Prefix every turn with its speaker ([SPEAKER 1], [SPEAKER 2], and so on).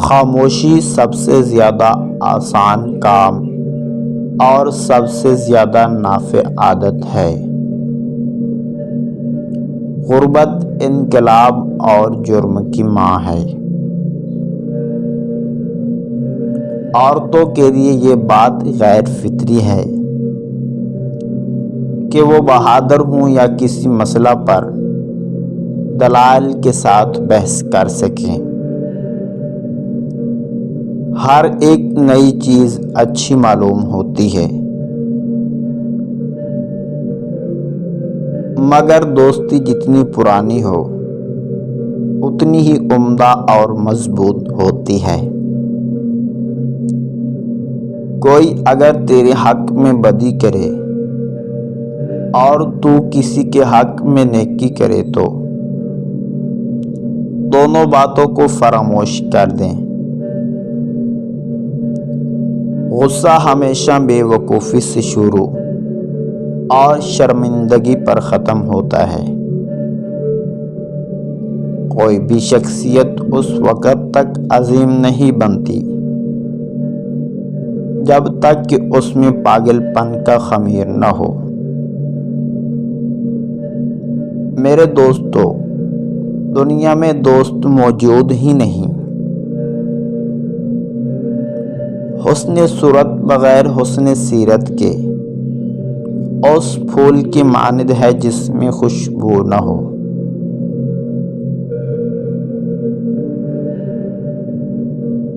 [SPEAKER 1] خاموشی سب سے زیادہ آسان کام اور سب سے زیادہ نافع عادت ہے۔ غربت انقلاب اور جرم کی ماں ہے۔ عورتوں کے لیے یہ بات غیر فطری ہے کہ وہ بہادر ہوں یا کسی مسئلہ پر دلائل کے ساتھ بحث کر سکیں۔ ہر ایک نئی چیز اچھی معلوم ہوتی ہے، مگر دوستی جتنی پرانی ہو اتنی ہی عمدہ اور مضبوط ہوتی ہے۔ کوئی اگر تیرے حق میں بدی کرے اور تو کسی کے حق میں نیکی کرے تو دونوں باتوں کو فراموش کر دیں۔ غصہ ہمیشہ بے وقوفی سے شروع اور شرمندگی پر ختم ہوتا ہے۔ کوئی بھی شخصیت اس وقت تک عظیم نہیں بنتی جب تک کہ اس میں پاگل پن کا خمیر نہ ہو۔ میرے دوستو، دنیا میں دوست موجود ہی نہیں۔ حسن صورت بغیر حسن سیرت کے اس پھول کی مانند ہے جس میں خوشبو نہ ہو۔